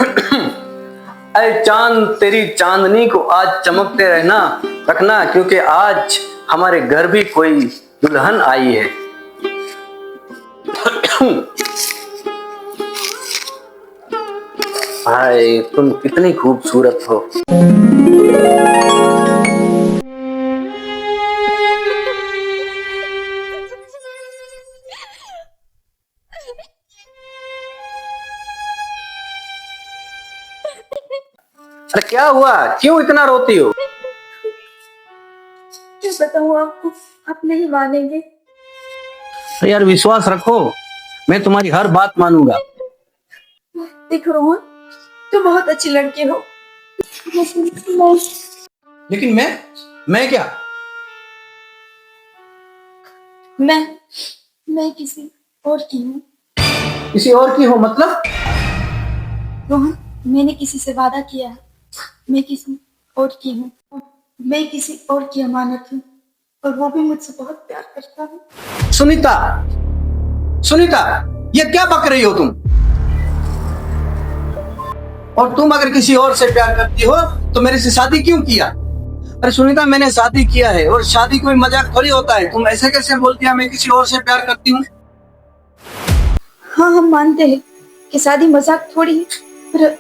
अरे चांद, तेरी चांदनी को आज चमकते रहना रखना, क्योंकि आज हमारे घर भी कोई दुल्हन आई है। हाय, तुम कितनी खूबसूरत हो। अरे क्या हुआ, क्यों इतना रोती हो? क्या बताऊं आपको, आप नहीं मानेंगे। अरे यार, विश्वास रखो, मैं तुम्हारी हर बात मानूंगा। देखो रोहन, तुम बहुत अच्छी लड़के हो। लेकिन मैं क्या? मैं किसी और की हूँ। किसी और की हो मतलब? रोहन, मैंने किसी से वादा किया है, मैं किसी और की हूँ। मैं किसी और की अमानत हूँ और वो भी मुझसे बहुत प्यार करता है। सुनीता, सुनीता, ये क्या बक रही हो तुम? और तुम अगर किसी और से प्यार करती हो तो मेरे से शादी क्यों किया? अरे सुनीता, मैंने शादी किया है और शादी कोई मजाक थोड़ी होता है। तुम ऐसे कैसे बोलती है मैं किसी और से प्यार करती हूँ? हाँ, हम मानते हैं कि शादी मजाक थोड़ी है, पर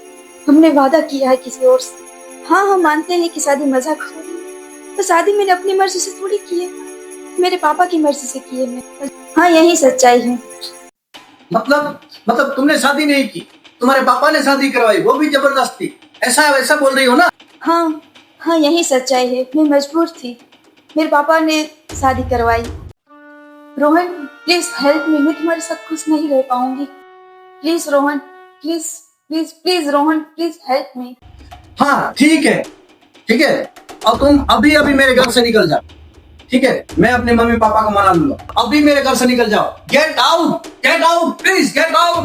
हमने वादा किया है किसी और से। हाँ, हम मानते हैं कि शादी मजाक थोड़ी है, तो शादी मैंने अपनी मर्जी से थोड़ी की है, मेरे पापा की मर्जी से की है मैं। हाँ, यही सच्चाई है। मतलब तुमने शादी नहीं की, तुम्हारे पापा ने शादी करवाई, वो भी जबरदस्ती, ऐसा वैसा बोल रही हो ना? हाँ हाँ, यही सच्चाई है। मैं मजबूर थी, मेरे पापा ने शादी करवाई। रोहन, प्लीज हेल्प मी, मैं तुम्हारे साथ खुश नहीं रह पाऊंगी। Please Rohan, please please please Rohan, please help me. हाँ ठीक है, ठीक है। अब तुम अभी अभी मेरे घर से निकल जाओ, ठीक है? मैं अपने मम्मी पापा को मना लूंगा। अभी मेरे घर से निकल जाओ। Get out, get out, please get out.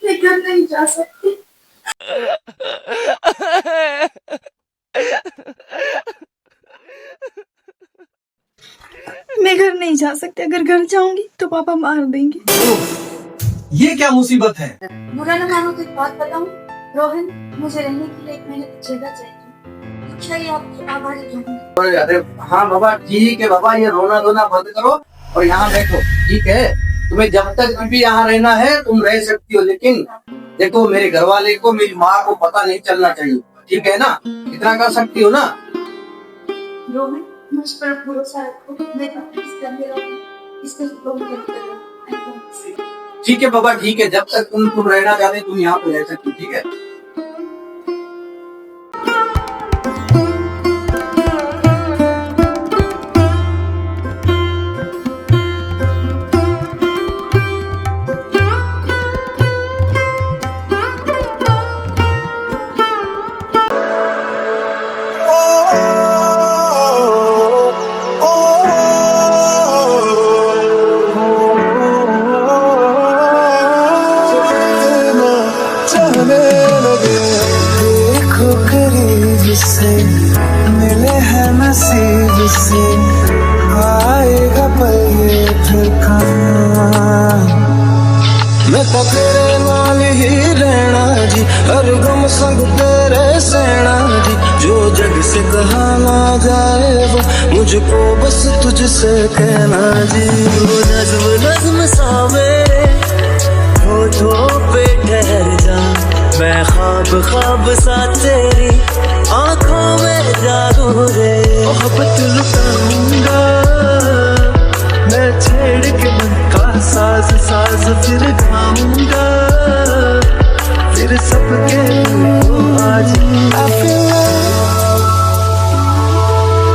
मैं घर नहीं जा सकती। मैं घर नहीं जा सकती, अगर घर जाऊंगी तो पापा मार देंगे। ये क्या मुसीबत है? बुरा न मानो तो एक बात बताऊं रोहन, मुझे रहने के लिए एक महीने की जगह चाहिए। अच्छा, ये आपकी आवाज रहूंगी। अरे हाँ बाबा, ठीक है बाबा, ये रोना धोना बंद करो और यहाँ बैठो, ठीक है? तुम्हें जब तक भी यहाँ रहना है तुम रह सकती हो, लेकिन देखो मेरे घर वाले को, मेरी माँ को पता नहीं चलना चाहिए, ठीक है ना? इतना कर सकती हो ना? रोहन, मुझ पर भरोसा रखो, मैं इस घर में रहूंगी, इसमें लोग मदद करो। I promise। ठीक है बाबा, ठीक है, जब तक तुम रहना चाहते तुम यहाँ पे रह सकती हो, ठीक है? देखो करीब से, मिले हैं नसीब से, आएगा पल ये फिर कहाँ। मैं तो तेरे नाल ही रहना जी, हर गम संग तेरे सहना जी। जो जग से कहा ना जाए वो मुझको बस तुझसे कहना जी। वो नज्म नज्म सा मेरे होठों पे ठहर जा, मैं ख्वाब ख्वाब सा तेरी आंखों में जागू रे। मोहब्बत लुटाऊंगा मैं छेड़ के मन का साज साज, फिर गाऊंगा फिर सबके दिल को आज। I feel love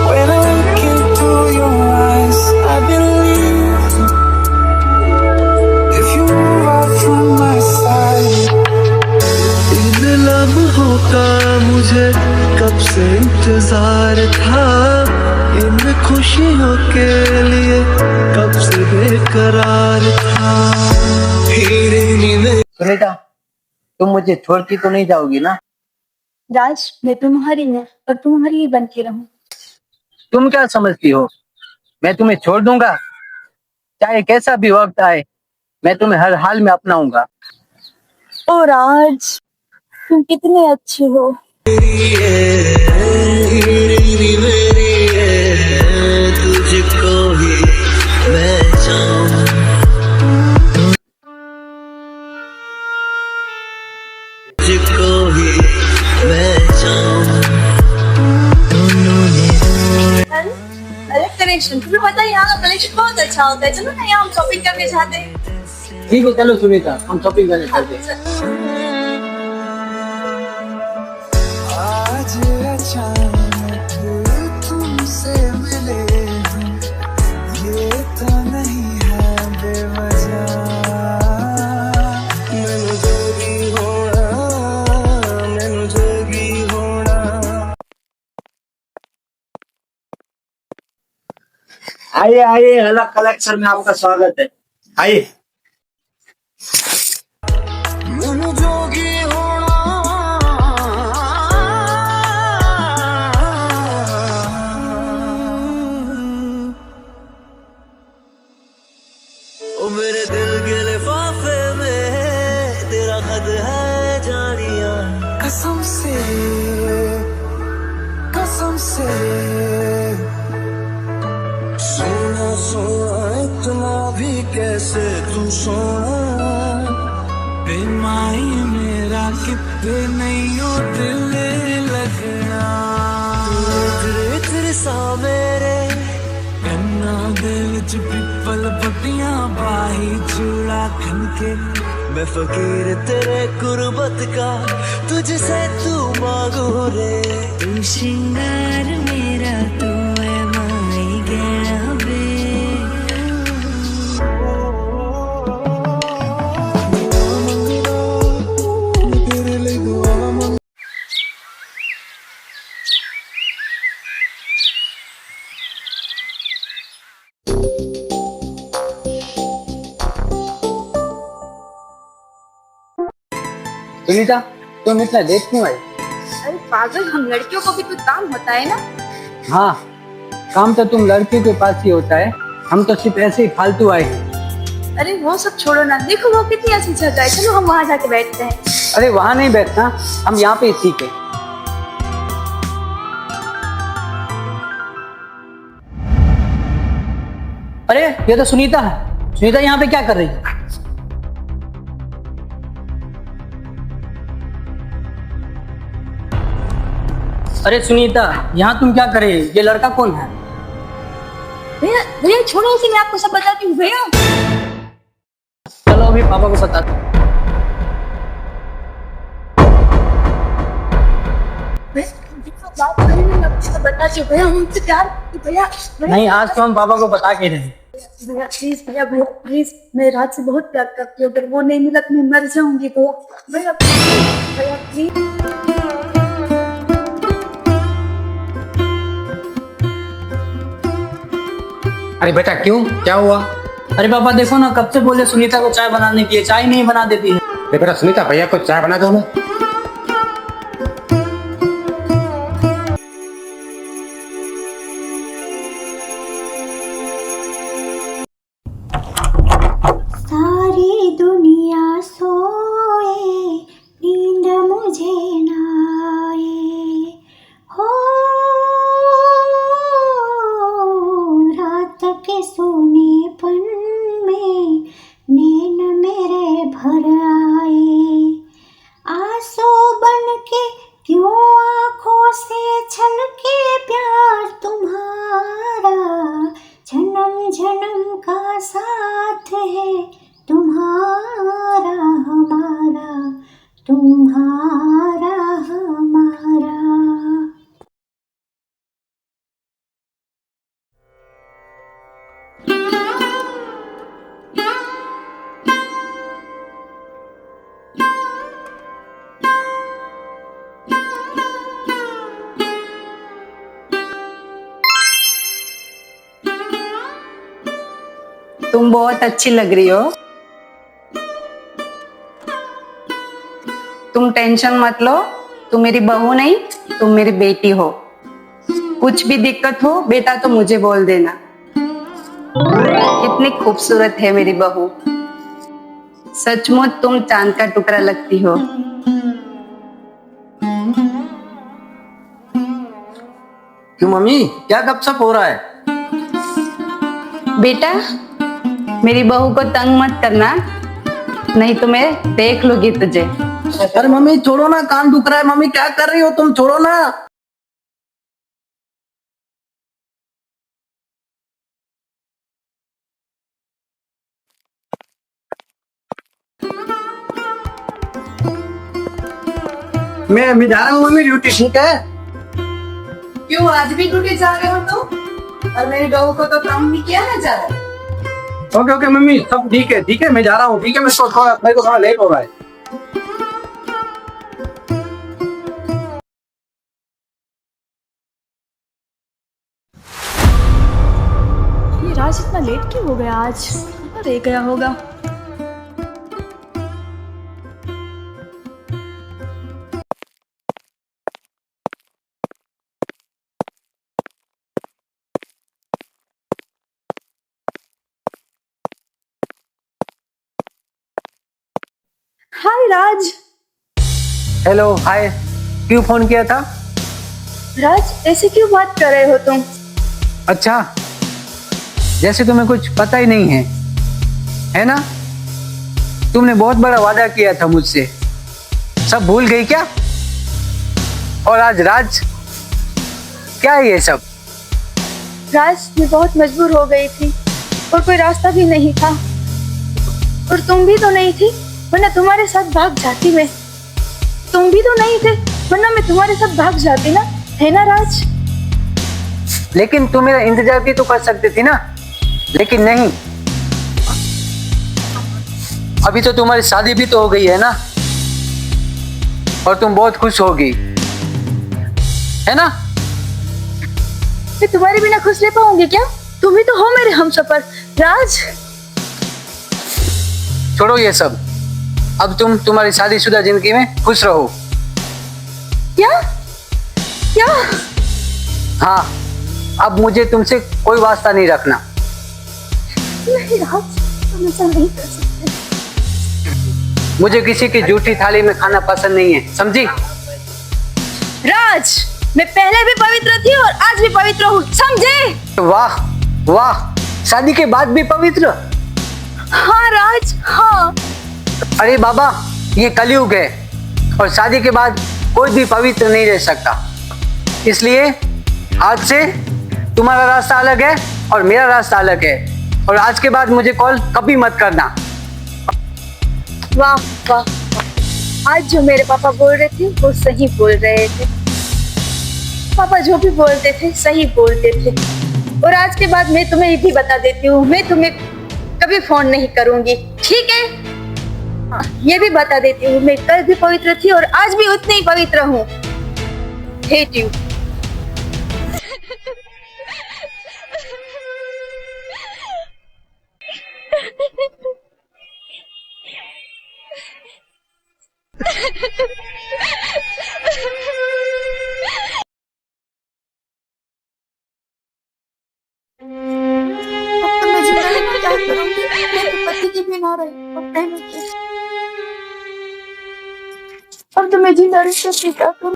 when I look into your eyes. I believe if you move out from my side. इन लम्हों का मुझे कब से इंतजार था, इन खुशियों के लिए कब से बेकरार था। सुनीता, तुम मुझे छोड़ के तो नहीं जाओगी ना? राज, मैं तुम्हारी हूँ और तुम्हारी ही बन के रहूं। तुम क्या समझती हो मैं तुम्हें छोड़ दूंगा? चाहे कैसा भी वक्त आए, मैं तुम्हें हर हाल में अपनाऊंगा। और आज तुम कितने अच्छे हो। तुझको ही मैं चाहूं, तुझको ही मैं चाहूं। अरे अरे कलेक्शन, तुम्हें पता है यहाँ का कलेक्शन बहुत अच्छा होता है। चलो ना यहाँ हम शॉपिंग करके जाते हैं। ठीक है चलो सुनीता, हम शॉपिंग करने चलते हैं। आज अचानक तुमसे मिले हूँ, ये तो नहीं है बेवजह। मैनू जोगी होना, मैनू जोगी होना। आइए आइए, अलग कलेक्शन में आपका स्वागत है। आइए। मैनू जोगी होना। ओ मेरे दिल के लिफाफे में तेरा खत है जानिया। कसम से, कसम से सोना सोना इतना भी कैसे तू सोना। बेमाई मेरा कितने नहीं हो दिल लगना। तेरे तेरे सा मेरे कन्ना दे विच पिपल पत्तियां बाही चूड़ा खनके। मैं फकीर तेरे गुरबत का, तुझसे तू मांगू रे। तू श्रृंगार मेरा, तू है माई गहना बे। तेरे लिए दुआ मंग। सुनीता, तुम इतना लेट क्यों आई? अरे पागल, हम लड़कियों को भी कुछ काम होता है ना। हाँ, काम तो तुम लड़कियों के पास ही होता है, हम तो सिर्फ ऐसे ही फालतू आए हैं। अरे वो सब छोड़ो ना, देखो वो कितनी अच्छी जगह है। चलो हम वहाँ जाके बैठते हैं। अरे वहाँ नहीं बैठना, हम यहाँ पे ही ठीक है। अरे ये तो सुनीता है। सुनीता यहाँ पे क्या कर रही है? अरे सुनीता, यहाँ तुम क्या कर रही है? ये लड़का कौन है? भैया भैया छोड़ो उसे, मैं आपको सब बताती हूँ। भैया चलो अभी पापा को बताते हैं। बात करें ना, मैं आपको सब बताती हूँ। भैया हमसे प्यार करती है। भैया भैया नहीं, आज तो हम पापा को बता के रहे। भैया प्लीज, भैया भैया प्लीज, मैं रात से बहुत प्यार करती हूँ। अगर वो नहीं मिला तो मैं मर जाऊंगी। भैया भैया प्लीज। अरे बेटा क्यों, क्या हुआ? अरे पापा देखो ना, कब से बोले सुनीता को चाय बनाने की है, चाय नहीं बना देती है। अरे बेटा सुनीता, भैया को चाय बना दो ना। सारी दुनिया सोए, नींद मुझे ना आए हो। रात के सोनेपन में नैन मेरे भर आए। आंसू बन के क्यों आँखों से छलके प्यार तुम्हारा। जन्म जन्म का साथ है तुम्हारा हमारा, तुम्हारा हमारा। तुम बहुत अच्छी लग रही हो। तुम टेंशन मत लो, तुम मेरी बहू नहीं, तुम मेरी बेटी हो। कुछ भी दिक्कत हो बेटा तो मुझे बोल देना। कितनी खूबसूरत है मेरी बहू। सचमुच तुम चांद का टुकड़ा लगती हो। क्यों मम्मी, क्या गपशप हो रहा है? बेटा, मेरी बहू को तंग मत करना, नहीं तो मैं देख लूंगी तुझे। अरे मम्मी छोड़ो ना, कान दुख रहा है। मम्मी क्या कर रही हो तुम, छोड़ो ना। मैं जा रहा हूँ मम्मी ड्यूटी, ठीक है? क्यों आज भी ड्यूटी जा रहे हो तुम? और मेरी बहू को तो काम भी किया ना जा रहा। ओके ओके मम्मी, सब ठीक है, मैं जा रहा हूँ, ठीक है? मेरे को थोड़ा लेट हो रहा है। ये राज इतना लेट क्यों हो गया आज? कहाँ रह गया होगा? हाय राज। हेलो हाय, क्यों फोन किया था? राज ऐसे क्यों बात कर रहे हो तुम? अच्छा, जैसे तुम्हें कुछ पता ही नहीं है ना? तुमने बहुत बड़ा वादा किया था मुझसे, सब भूल गई क्या? और आज राज, क्या है ये सब? राज मैं बहुत मजबूर हो गई थी और कोई रास्ता भी नहीं था, और तुम भी तो नहीं थी, वरना तुम्हारे साथ भाग जाती मैं। तुम भी तो नहीं थे, वरना मैं तुम्हारे साथ भाग जाती ना, है ना राज? लेकिन तुम मेरा इंतजार भी तो कर सकती थी ना, लेकिन नहीं। अभी तो तुम्हारी शादी भी तो हो गई है ना, और तुम बहुत खुश होगी, है ना? मैं तुम्हारे बिना खुश रह पाऊंगी क्या? तुम ही तो हो मेरे हमसफर राज। छोड़ो ये सब, अब तुम तुम्हारी शादीशुदा जिंदगी में खुश रहो। क्या क्या? हाँ, अब मुझे तुमसे कोई वास्ता नहीं रखना। नहीं राज, तुम ऐसा नहीं कर सकते। मुझे किसी की जूठी थाली में खाना पसंद नहीं है, समझी? राज, मैं पहले भी पवित्र थी और आज भी पवित्र हूँ, समझे? वाह वाह, शादी के बाद भी पवित्र? हाँ राज, हाँ। अरे बाबा, ये कलयुग है और शादी के बाद कोई भी पवित्र नहीं रह सकता। इसलिए आज से तुम्हारा रास्ता अलग है और मेरा रास्ता अलग है, और आज के बाद मुझे कॉल कभी मत करना। वाह वाह, आज जो मेरे पापा बोल रहे थे वो सही बोल रहे थे। पापा जो भी बोलते थे सही बोलते थे। और आज के बाद मैं तुम्हें ये भी बता देती हूँ, मैं तुम्हें कभी फोन नहीं करूंगी, ठीक है? ये भी बता देती हूँ, मैं कल भी पवित्र थी और आज भी उतनी ही पवित्र हूँ। Hate you. अब तो मैं जिंदगी में क्या करूंगी? मैं तो पति की भी ना रही और प्रेमी की। अब तो मैं जिंदा रही कैसे क्या करूं?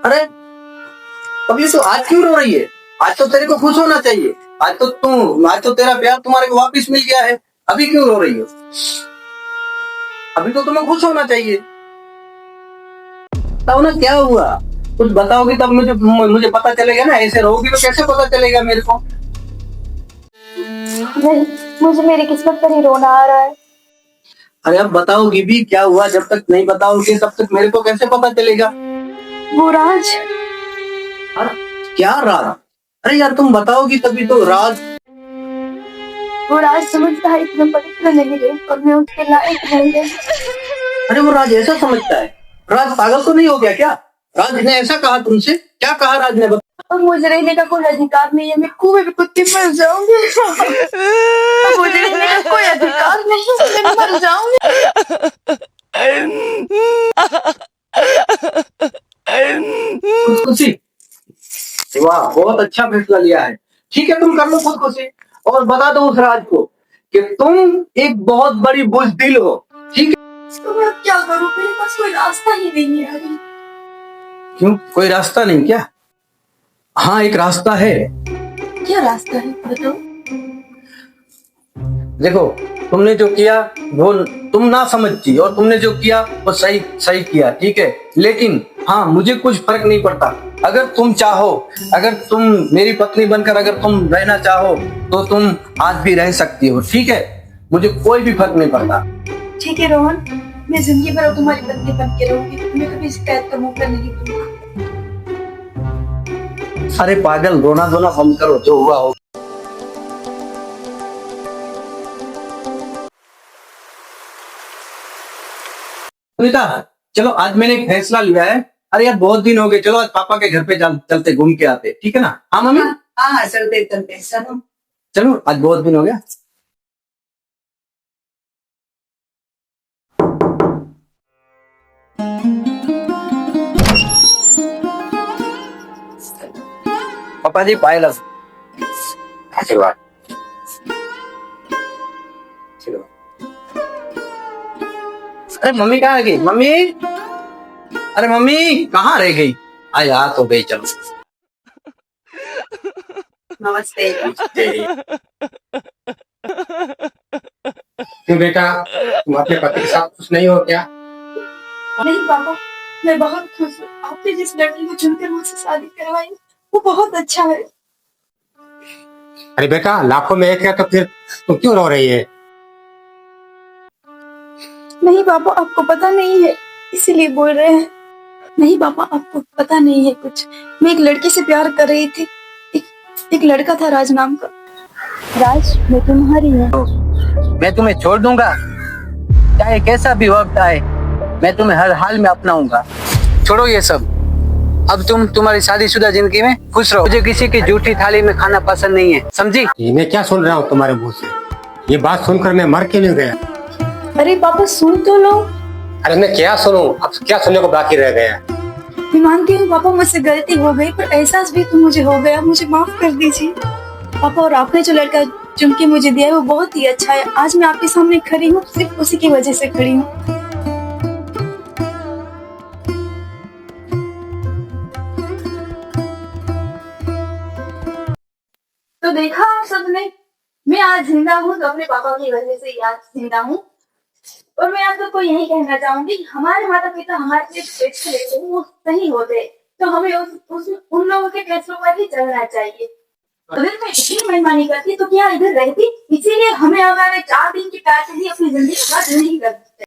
अरे अभी तो आज क्यों रो रही है? आज तो तेरे को खुश होना चाहिए। आज तो तेरा प्यार तुम्हारे को वापस मिल गया है। अभी क्यों रो रही हो? अभी तो तुम्हें खुश होना चाहिए। बताओ ना क्या हुआ, कुछ बताओगी तब मुझे पता चलेगा ना। ऐसे रहोगी तो कैसे पता चलेगा मेरे को? नहीं, मुझे मेरी किस्मत पर ही रोना आ रहा है। अरे अब बताओगी भी क्या हुआ? जब तक नहीं बताओगी तब तक मेरे को कैसे पता चलेगा? वो राज। अरे क्या राज? अरे यार तुम बताओगी तभी तो। राज? वो राज समझता है इतना पवित्र नहीं है और मैं उसके लायक नहीं है। अरे वो राज ऐसा समझता है? राज पागल तो नहीं हो गया क्या? राज ने ऐसा कहा तुमसे? क्या कहा राज ने? और मुझे रहने का कोई अधिकार नहीं है, मैं कुएं में कुत्ते मर जाऊंगी। मुझे रहने का कोई अधिकार नहीं है, मैं मर जाऊंगी। खुदकुशी? वाह, बहुत अच्छा फैसला लिया है। ठीक है, तुम कर लो खुदकुशी और बता दो उस राज को कि तुम एक बहुत बड़ी बुज़दिल हो, ठीक है? तो मैं अब क्या करूं, मेरे पास कोई रास्ता ही नहीं है अभी। क्यों, कोई रास्ता नहीं क्या? हाँ, एक रास्ता है। क्या रास्ता है बताओ। देखो, तुमने जो किया वो तुम ना समझती, और तुमने जो किया वो सही सही किया, ठीक है? लेकिन हाँ, मुझे कुछ फर्क नहीं पड़ता। अगर तुम चाहो, अगर तुम मेरी पत्नी बनकर अगर तुम रहना चाहो तो तुम आज भी रह सकती हो, ठीक है? मुझे कोई भी फर्क नहीं पड़ता। ठीक है रोहन, मैं जिंदगी भर अब तुम्हारी पत्नी बन के रहूंगी, तुम्हें कभी शिकायत का मौका नहीं दूंगा। अरे पागल, रोना धोना बंद करो, जो हुआ हो। सुनीता, चलो आज मैंने एक फैसला लिया है। अरे यार, बहुत दिन हो गए, चलो आज पापा के घर पे चलते, घूम के आते, ठीक है ना? हाँ मम्मी, हाँ चलते चलते चलो। चलो, आज बहुत दिन हो गया। पापा जी, पायल आशीर्वाद। चलो। अरे मम्मी कहाँ रह गई? मम्मी, अरे मम्मी कहाँ रह गई? आ यार, तो गई, चलो। नमस्ते। क्यों बेटा, तुम अपने पति के साथ खुश नहीं हो क्या? नहीं पापा, मैं बहुत खुश हूँ। आपने जिस लड़की को चुनकर मुझसे शादी करवाई वो बहुत अच्छा है। अरे बेटा, लाखों में एक है तो फिर तुम क्यों रो रही है? नहीं पापा, आपको पता नहीं है इसीलिए बोल रहे हैं। नहीं पापा, आपको पता नहीं है कुछ। मैं एक लड़की से प्यार कर रही थी। एक लड़का था राज नाम का। राज, मैं तुम्हारी हूँ। मैं तुम्हें छोड़ दूंगा, चाहे कैसा भी वक्त आए, मैं तुम्हें हर हाल में अपनाऊंगा। छोड़ो ये सब, अब तुम तुम्हारी शादीशुदा जिंदगी में खुश रहो। मुझे किसी की झूठी थाली में खाना पसंद नहीं है, समझी? ये मैं क्या सुन रहा हूँ तुम्हारे मुंह से? ये बात सुनकर मैं मर क्यों नहीं गया? अरे पापा सुन तो लो। अरे मैं क्या सुनूं? अब क्या सुनने को बाकी रह गया? मैं मानती हूँ पापा, मुझसे गलती हो गई, पर एहसास भी तो मुझे हो गया। मुझे माफ कर दीजिए पापा। और आपने जो लड़का चुन के मुझे दिया है वो बहुत ही अच्छा है। आज मैं आपके सामने खड़ी हूँ, सिर्फ उसी की वजह से खड़ी हूँ। तो देखा आप सबने, मैं आज जिंदा हूँ तो अपने पापा की वजह से ही आज जिंदा हूँ। और मैं आप सबको यही कहना चाहूंगी, हमारे माता पिता हमारे लिए फैसले लेते हैं वो सही होते, तो हमें उन लोगों के फैसलों पर ही चलना चाहिए। अगर मैं इतनी मनमानी करती तो क्या इधर रहती? इसीलिए हमें हमारे 4 दिन के प्यार से ही अपनी जिंदगी बर्बाद नहीं करते।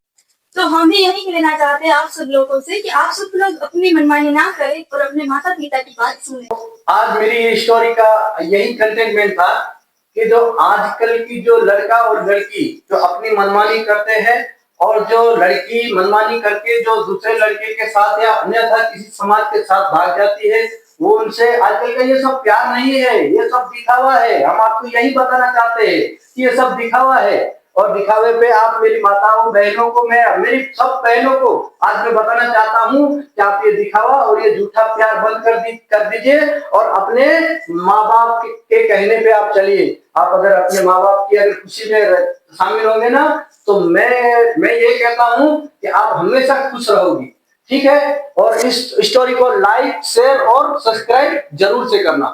तो हम भी यही कहना चाहते हैं आप सब लोगों से कि आप सब लोग अपनी मनमानी ना करें और अपने माता पिता की बात सुनें। आज मेरी ये स्टोरी का यही कंटेंटमेंट था कि जो आजकल की जो लड़का और लड़की जो अपनी मनमानी करते हैं, और जो लड़की मनमानी करके जो दूसरे लड़के के साथ या अन्यथा किसी समाज के साथ भाग जाती है, वो उनसे आजकल का ये सब प्यार नहीं है, ये सब दिखावा है। हम आपको यही बताना चाहते हैं कि ये सब दिखावा है, और दिखावे पे आप मेरी माताओं बहनों को, मैं मेरी सब बहनों को आज मैं बताना चाहता हूँ कि आप ये दिखावा और ये झूठा प्यार बंद कर दीजिए, और अपने माँ बाप के कहने पे आप चलिए। आप अगर अपने माँ बाप की अगर खुशी में शामिल होंगे ना, तो मैं ये कहता हूँ कि आप हमेशा खुश रहोगी, ठीक है? और इस स्टोरी को लाइक, शेयर और सब्सक्राइब जरूर से करना।